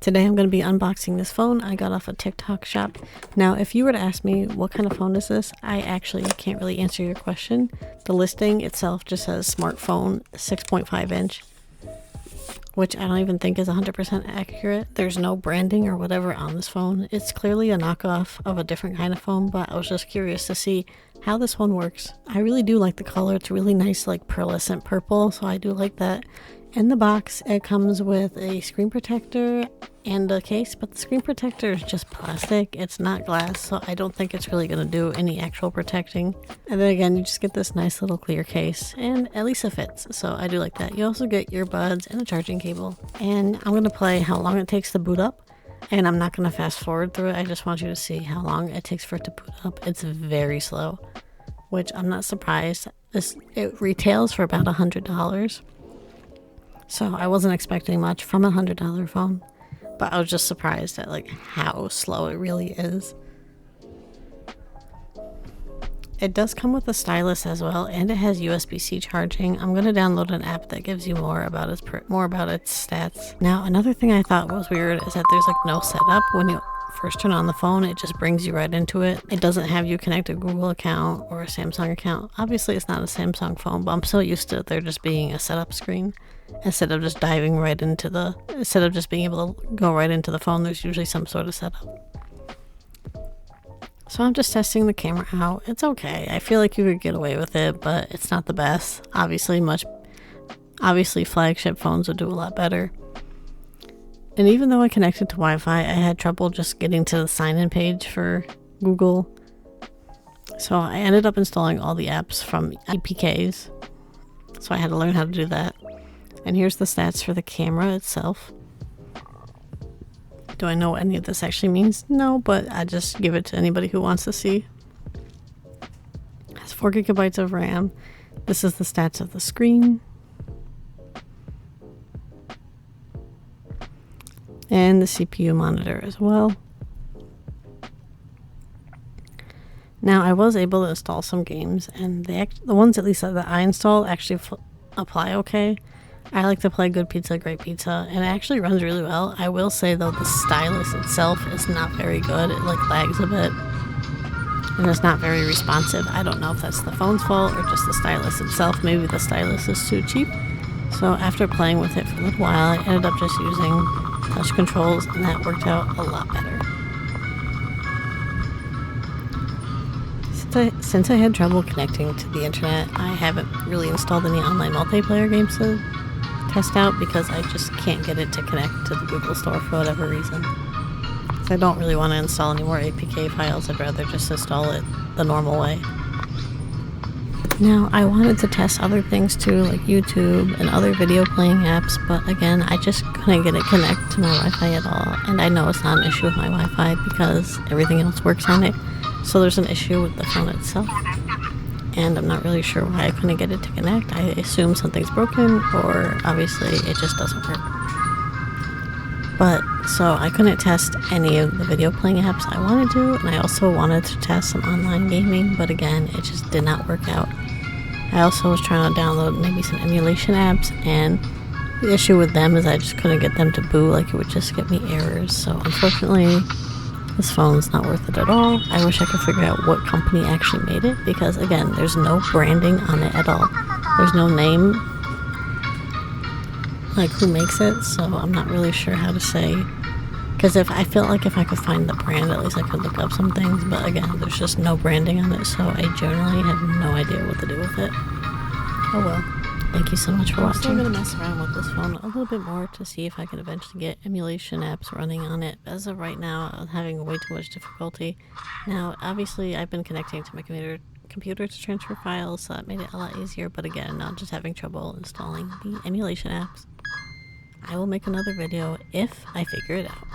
Today I'm going to be unboxing this phone I got off a TikTok shop. Now, if you were to ask me what kind of phone is this, I actually can't really answer your question. The listing itself just says smartphone 6.5 inch, which I don't even think is 100% accurate. There's no branding or whatever on this phone. It's clearly a knockoff of a different kind of phone, but I was just curious to see how this one works. I really do like the color. It's really nice, like pearlescent purple, so I do like that. In the box, it comes with a screen protector and a case, but the screen protector is just plastic. It's not glass, so I don't think it's really going to do any actual protecting. And then again, you just get this nice little clear case, and at least it fits, so I do like that. You also get earbuds and a charging cable. And I'm going to play how long it takes to boot up, and I'm not going to fast forward through it. I just want you to see how long it takes for it to boot up. It's very slow, which I'm not surprised. It retails for about $100. So I wasn't expecting much from a $100 phone, but I was just surprised at like how slow it really is. It does come with a stylus as well, and it has USB-C charging. I'm going to download an app that gives you more about its stats. Now, another thing I thought was weird is that there's like no setup. When you first turn on the phone, it just brings you right into it. It doesn't have you connect a Google account or a Samsung account. Obviously, it's not a Samsung phone, but I'm so used to there just being a setup screen. Instead of just being able to go right into the phone, there's usually some sort of setup. So I'm just testing the camera out. It's okay. I feel like you could get away with it, but it's not the best. Obviously flagship phones would do a lot better. And even though I connected to Wi-Fi, I had trouble just getting to the sign-in page for Google. So I ended up installing all the apps from APKs. So I had to learn how to do that. And here's the stats for the camera itself. Do I know what any of this actually means? No, but I just give it to anybody who wants to see. It has 4 gigabytes of RAM. This is the stats of the screen. And the CPU monitor as well. Now, I was able to install some games, and the ones at least that I installed actually apply okay. I like to play Good Pizza, Great Pizza, and it actually runs really well. I will say, though, the stylus itself is not very good. It, like, lags a bit, and it's not very responsive. I don't know if that's the phone's fault or just the stylus itself. Maybe the stylus is too cheap. So after playing with it for a little while, I ended up just using touch controls, and that worked out a lot better. Since I had trouble connecting to the internet, I haven't really installed any online multiplayer games to test out because I just can't get it to connect to the Google Store for whatever reason. So I don't really want to install any more APK files. I'd rather just install it the normal way. Now, I wanted to test other things too, like YouTube and other video playing apps, but again, I just couldn't get it connected to my Wi-Fi at all. And I know it's not an issue with my Wi-Fi because everything else works on it. So there's an issue with the phone itself. And I'm not really sure why I couldn't get it to connect. I assume something's broken, or obviously it just doesn't work. But, so I couldn't test any of the video playing apps I wanted to, and I also wanted to test some online gaming, but again, it just did not work out. I also was trying to download maybe some emulation apps, and the issue with them is I just couldn't get them to boot. Like, it would just get me errors. So unfortunately, this phone's not worth it at all. I wish I could figure out what company actually made it, because again, there's no branding on it at all. There's no name, like who makes it, so I'm not really sure how to say. Because I felt like if I could find the brand, at least I could look up some things, but again, there's just no branding on it, so I generally have no idea what to do with it. Oh well. Thank you so much for watching. I'm still going to mess around with this phone a little bit more to see if I can eventually get emulation apps running on it. As of right now, I'm having way too much difficulty. Now, obviously, I've been connecting to my computer to transfer files, so that made it a lot easier. But again, now I'm just having trouble installing the emulation apps. I will make another video if I figure it out.